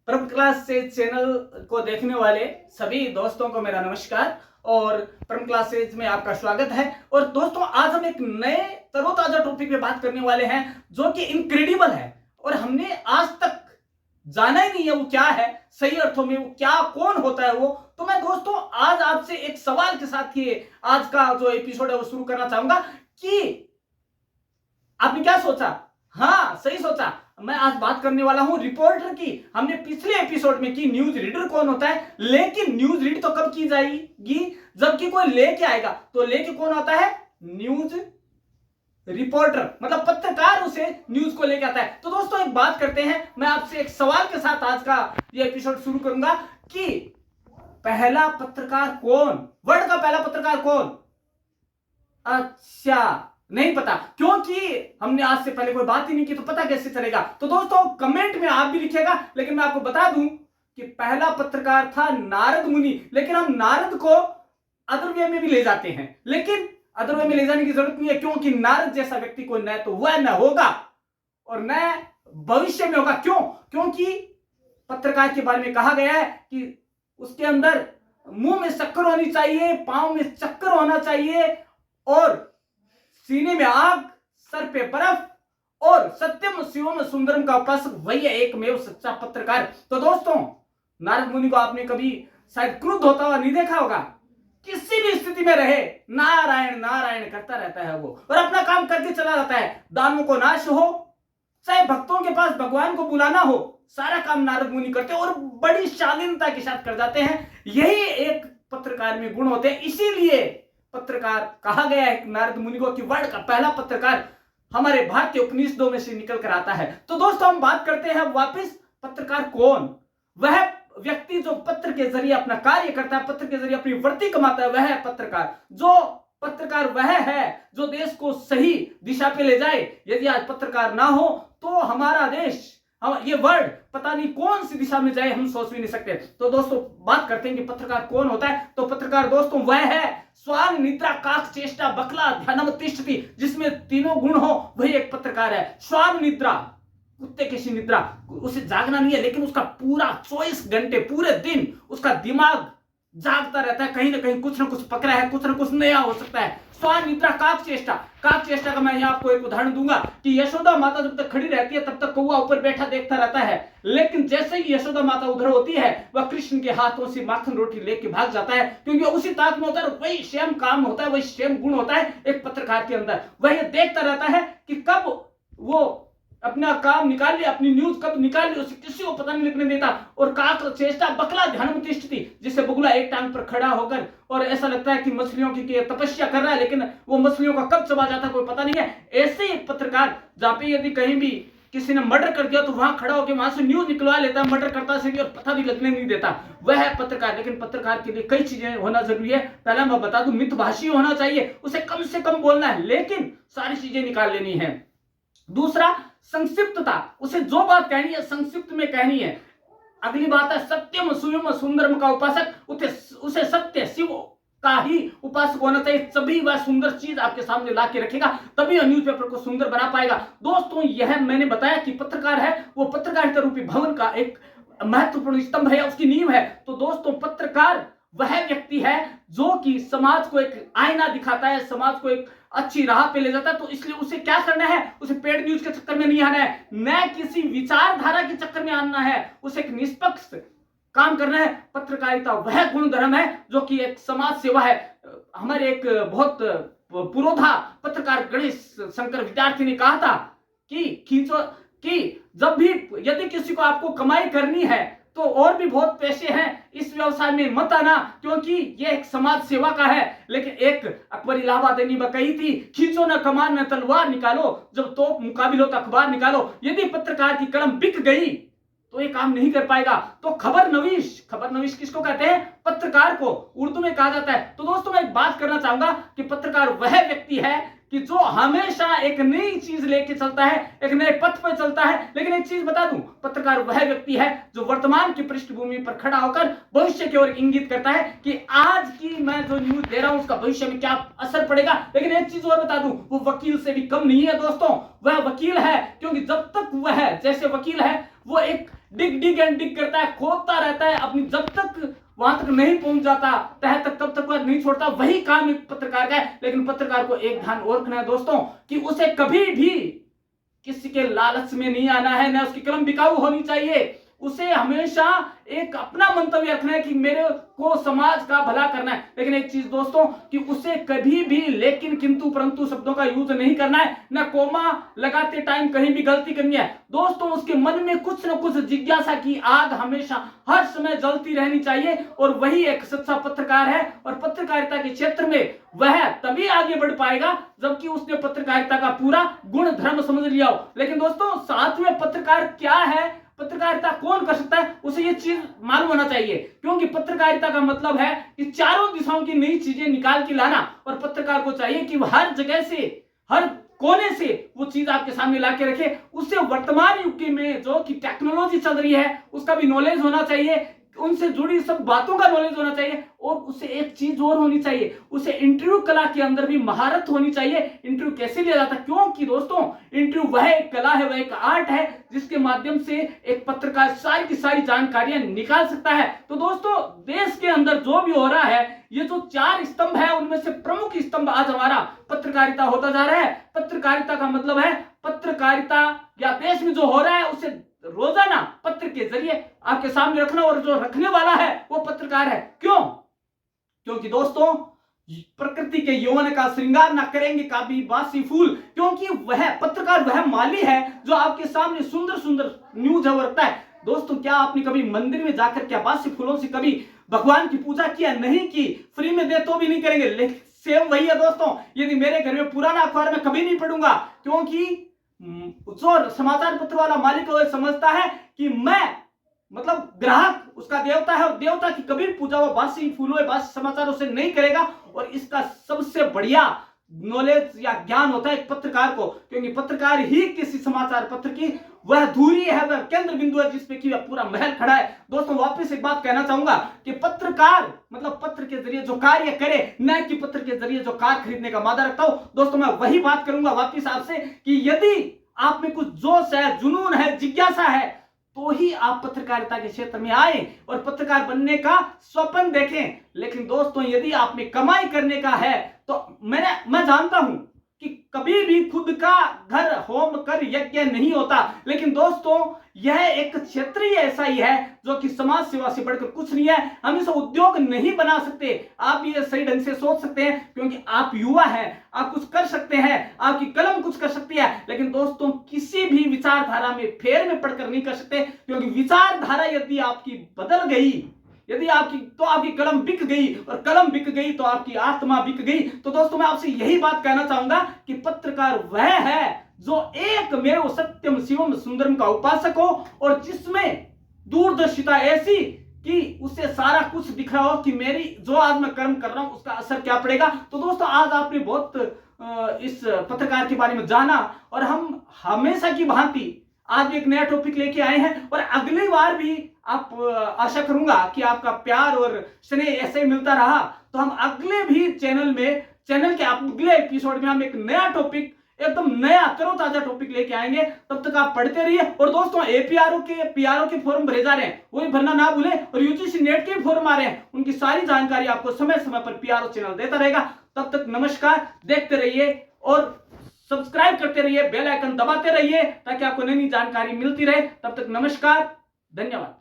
परम क्लास से चैनल को देखने वाले सभी दोस्तों को मेरा नमस्कार और परम क्लासेज में आपका स्वागत है। और दोस्तों, आज हम एक नए तरोताजा टॉपिक पे बात करने वाले हैं जो कि इनक्रेडिबल है और हमने आज तक जाना ही नहीं है वो क्या है, सही अर्थों में वो क्या, कौन होता है वो। तो मैं दोस्तों आज आपसे एक सवाल के साथ ही आज का जो एपिसोड है वो शुरू करना चाहूंगा कि आपने क्या सोचा? हाँ, सही सोचा। मैं आज बात करने वाला हूं रिपोर्टर की। हमने पिछले एपिसोड में की न्यूज रीडर कौन होता है, लेकिन न्यूज रीड तो कब की जाएगी जबकि कोई लेके आएगा। तो लेके कौन आता है? न्यूज रिपोर्टर, मतलब पत्रकार उसे न्यूज को लेके आता है। तो दोस्तों एक बात करते हैं, मैं आपसे एक सवाल के साथ आज का ये एपिसोड शुरू करूंगा कि पहला पत्रकार कौन, वर्ल्ड का पहला पत्रकार कौन? अच्छा, नहीं पता, क्योंकि हमने आज से पहले कोई बात ही नहीं की, तो पता कैसे चलेगा? तो दोस्तों कमेंट में आप भी लिखिएगा, लेकिन मैं आपको बता दूं कि पहला पत्रकार था नारद मुनि। लेकिन हम नारद को अदर वे में भी ले जाते हैं, लेकिन अदर वे में ले जाने की जरूरत नहीं है, क्योंकि नारद जैसा व्यक्ति कोई न तो वह न होगा और न भविष्य में होगा। क्यों? क्योंकि पत्रकार के बारे में कहा गया है कि उसके अंदर मुंह में शक्कर होनी चाहिए, पांव में चक्कर होना चाहिए और सीने में आग, सर पे बर्फ और सत्यम शिवम सुंदरम का उपासक वही है एकमेव सच्चा पत्रकार। तो दोस्तों, नारद मुनि को आपने कभी शायद क्रुद्ध होता हुआ नहीं देखा होगा। किसी भी स्थिति में रहे नारायण नारायण करता रहता है वो और अपना काम करके चला जाता है। दानवों को नाश हो, चाहे भक्तों के पास भगवान को बुलाना हो, सारा काम नारद मुनि करते और बड़ी शालीनता के साथ कर जाते हैं। यही एक पत्रकार में गुण होते हैं, इसीलिए पत्रकार कहा गया है नारद मुनि को कि वर्ल्ड का पहला पत्रकार हमारे भारतीय उपनिषदों में से निकल कर आता है। तो दोस्तों हम बात करते हैं वापस, पत्रकार कौन? वह व्यक्ति जो पत्र के जरिए अपना कार्य करता है, पत्र के जरिए अपनी वृत्ति कमाता है, वह है पत्रकार। जो पत्रकार वह है जो देश को सही दिशा पे ले जाए। यदि आज पत्रकार ना हो तो हमारा देश, ये वर्ल्ड पता नहीं कौन सी दिशा में जाए, हम सोच भी नहीं सकते। तो दोस्तों बात करते हैं कि पत्रकार कौन होता है। तो पत्रकार दोस्तों वह है स्वान निद्रा काक चेष्टा बकला ध्यानम तिष्ठति, जिसमें तीनों गुण हो वही एक पत्रकार है। स्वान निद्रा, कुत्ते की सी निद्रा, उसे जागना नहीं है, लेकिन उसका पूरा 24 घंटे पूरे दिन उसका दिमाग जागता रहता है, कहीं ना कहीं कुछ ना कुछ पकड़ा है, कुछ ना कुछ नया हो सकता है। स्वान निद्रा काक चेष्टा, काक चेष्टा का मैं यहाँ आपको एक उदाहरण दूंगा कि यशोदा माता जब तक खड़ी रहती है तब तक कौवा ऊपर बैठा देखता रहता है, लेकिन जैसे ही यशोदा माता उधर होती है वह कृष्ण के हाथों से माखन रोटी लेके भाग जाता है, क्योंकि उसी ताक में होता है। वही सेम काम होता है, वही सेम गुण होता है एक पत्रकार के अंदर। वह ये देखता रहता है कि कब वो अपना काम निकाल ले, अपनी न्यूज कब निकाल ले, उसे किसी को पता नहीं लगने देता। और काक चेष्टा बकला ध्यान में तिष्ठति, जिससे बगुला एक टांग पर खड़ा होकर और ऐसा लगता है कि मछलियों की तपस्या कर रहा है, लेकिन वो मछलियों का कब चबा जाता है कोई पता नहीं है। ऐसे ही एक पत्रकार, जहां पे यदि कहीं भी किसी ने मर्डर कर दिया तो वहां खड़ा होकर वहां से न्यूज निकलवा लेता है, मर्डर करता से भी और पता भी लगने नहीं देता। वह है पत्रकार। लेकिन पत्रकार के लिए कई चीजें होना जरूरी है। पहला मैं बता दूं, मितभाषी होना चाहिए, उसे कम से कम बोलना है लेकिन सारी चीजें निकाल लेनी है। दूसरा संक्षिप्तता, उसे जो बात कहनी है संक्षिप्त में कहनी है। अगली बात है सत्यम शिवम सुंदरम का उपासक, उसे सत्य शिव का ही उपासक होना चाहिए, तभी वह सुंदर चीज आपके सामने ला के रखेगा, तभी न्यूज़पेपर को सुंदर बना पाएगा। दोस्तों यह मैंने बताया कि पत्रकार है वो पत्रकारिता रूपी भवन का एक महत्वपूर्ण स्तंभ है, उसकी नींव है। तो दोस्तों पत्रकार वह व्यक्ति है जो कि समाज को एक आईना दिखाता है, समाज को एक अच्छी राह पे ले जाता है। तो इसलिए उसे क्या करना है? उसे पेड न्यूज के चक्कर में नहीं आना है, न किसी विचारधारा के चक्कर में आना है, उसे एक निष्पक्ष काम करना है। पत्रकारिता वह गुण धर्म है जो कि एक समाज सेवा है। हमारे एक बहुत पुरोधा पत्रकार गणेश शंकर विद्यार्थी ने कहा था कि जब भी यदि किसी को आपको कमाई करनी है तो और भी बहुत पैसे हैं, इस व्यवसाय में मत आना, क्योंकि यह एक समाज सेवा का है। लेकिन एक अकबर इलाहाबादी ने कही थी, खींचो न कमान न तलवार निकालो, जब तो मुकाबिल हो तो अखबार निकालो। यदि पत्रकार की कलम बिक गई तो ये काम नहीं कर पाएगा। तो खबर नवीश किसको कहते हैं? पत्रकार को उर्दू में कहा जाता है। तो दोस्तों मैं एक बात करना चाहूंगा कि पत्रकार वह व्यक्ति है कि जो हमेशा एक नई चीज लेके चलता है, एक नए पथ पर चलता है। लेकिन एक चीज बता दूं, पत्रकार वह व्यक्ति है जो वर्तमान की पृष्ठभूमि पर खड़ा होकर भविष्य की ओर इंगित करता है कि आज की मैं जो न्यूज दे रहा हूं उसका भविष्य में क्या असर पड़ेगा। लेकिन एक चीज और बता दूं, वो वकील से भी कम नहीं है दोस्तों। वह वकील है क्योंकि जब तक वह जैसे वकील है वो एक डिग डिग एंड डिग करता है, खोदता रहता है, अपनी जब तक वहां तक नहीं पहुंच जाता तह तक तब तक वह नहीं छोड़ता। वही काम एक पत्रकार का है। लेकिन पत्रकार को एक ध्यान और रखना है दोस्तों कि उसे कभी भी किसी के लालच में नहीं आना है, ना उसकी कलम बिकाऊ होनी चाहिए। उसे हमेशा एक अपना मंतव्य रखना है कि मेरे को समाज का भला करना है। लेकिन एक चीज दोस्तों कि उसे कभी भी लेकिन किंतु परंतु शब्दों का यूज नहीं करना है, ना कोमा लगाते टाइम कहीं भी गलती करनी है। दोस्तों उसके मन में कुछ न कुछ जिज्ञासा की आग हमेशा हर समय जलती रहनी चाहिए, और वही एक सच्चा पत्रकार है। और पत्रकारिता के क्षेत्र में वह तभी आगे बढ़ पाएगा जबकि उसने पत्रकारिता का पूरा गुण धर्म समझ लिया हो। लेकिन दोस्तों साथ में पत्रकार क्या है, पत्रकारिता कौन कर सकता है, उसे यह चीज मालूम होना चाहिए। क्योंकि पत्रकारिता का मतलब है कि चारों दिशाओं की नई चीजें निकाल के लाना, और पत्रकार को चाहिए कि वह हर जगह से, हर कोने से वो चीज आपके सामने ला के रखे। उससे वर्तमान युग में जो कि टेक्नोलॉजी चल रही है उसका भी नॉलेज होना चाहिए, उनसे जुड़ी सब बातों का नॉलेज होना चाहिए। और उसे एक चीज और होनी चाहिए, उसे इंटरव्यू कला के अंदर भी महारत होनी चाहिए। इंटरव्यू कैसे लिया जाता है, क्योंकि दोस्तों इंटरव्यू वह एक कला है, वह एक आर्ट है जिसके माध्यम से एक पत्रकार सारी की सारी जानकारियां निकाल सकता है। तो दोस्तों देश के अंदर जो भी हो रहा है, ये जो 4 स्तंभ है उनमें से प्रमुख स्तंभ आज हमारा पत्रकारिता होता जा रहा है। पत्रकारिता का मतलब है पत्रकारिता या देश में जो हो रहा है उसे रोजाना पत्र के जरिए आपके सामने रखना, और जो रखने वाला है वो पत्रकार है। क्यों? क्योंकि दोस्तों प्रकृति के यौवन का श्रृंगार ना करेंगे कभी बासी फूल, क्योंकि वह पत्रकार वह माली है जो आपके सामने सुंदर सुंदर न्यूज रखता है। दोस्तों क्या आपने कभी मंदिर में जाकर क्या बासी फूलों से कभी भगवान की पूजा किया? नहीं की, फ्री में दे तो भी नहीं करेंगे। लेकिन सेम वही है दोस्तों, यदि मेरे घर में पुराना अखबार मैं कभी नहीं पढ़ूंगा, क्योंकि जो समाचार पत्र वाला मालिक है समझता है कि मैं मतलब ग्राहक उसका देवता है, और देवता की कभी पूजा वो बासी फूलों बासी समाचारों से नहीं करेगा। और इसका सबसे बढ़िया नॉलेज या ज्ञान होता है एक पत्रकार को, क्योंकि पत्रकार ही किसी समाचार पत्र की वह धुरी है, वह केंद्र बिंदु है जिसपे कि पूरा महल खड़ा है। दोस्तों वापस एक बात कहना चाहूंगा कि पत्रकार मतलब पत्र के जरिए जो कार्य करे, न कि पत्र के जरिए जो कार खरीदने का वादा रखता हूं। दोस्तों मैं वही बात करूंगा वापस आपसे कि यदि आप में कुछ जोश है, जुनून है, जिज्ञासा है, तो ही आप पत्रकारिता के क्षेत्र में आए और पत्रकार बनने का स्वप्न देखें। लेकिन दोस्तों यदि आप में कमाई करने का है तो मैं जानता हूं कि कभी भी खुद का घर होम कर यज्ञ नहीं होता। लेकिन दोस्तों यह एक क्षेत्र ही ऐसा ही है जो कि समाज सेवा से बढ़कर कुछ नहीं है। हम इसे उद्योग नहीं बना सकते। आप ये सही ढंग से सोच सकते हैं क्योंकि आप युवा हैं, आप कुछ कर सकते हैं, आपकी कलम कुछ कर सकती है। लेकिन दोस्तों किसी भी विचारधारा में फेर में पड़कर नहीं कर सकते, क्योंकि विचारधारा यदि आपकी बदल गई, यदि आपकी कलम बिक गई, और कलम बिक गई तो आपकी आत्मा बिक गई। तो दोस्तों मैं आपसे यही बात कहना चाहूंगा कि पत्रकार वह है जो एक मेरे सत्यम शिवम सुंदरम का उपासक हो, और जिसमें दूरदर्शिता ऐसी कि उसे सारा कुछ दिख रहा हो कि मेरी जो आज मैं कर्म कर रहा हूं उसका असर क्या पड़ेगा। तो दोस्तों आज आपने बहुत इस पत्रकार के बारे में जाना, और हम हमेशा की भांति आज एक नया टॉपिक लेके आए हैं, और अगली बार भी आप आशा करूंगा कि आपका प्यार और स्नेह ऐसे ही मिलता रहा। तो हम अगले भी चैनल के अगले एपिसोड में हम एक नया टॉपिक, एकदम नया तरोताजा टॉपिक लेके आएंगे। तब तक आप पढ़ते रहिए। और दोस्तों एपीआरओ के फॉर्म भरे जा रहे हैं, वो भी भरना ना भूलें। और यूजीसी नेट के फॉर्म आ रहे हैं, उनकी सारी जानकारी आपको समय समय पर पीआरओ चैनल देता रहेगा। तब तक नमस्कार, देखते रहिए और सब्सक्राइब करते रहिए, बेल आइकन दबाते रहिए ताकि आपको नई नई जानकारी मिलती रहे। तब तक नमस्कार, धन्यवाद।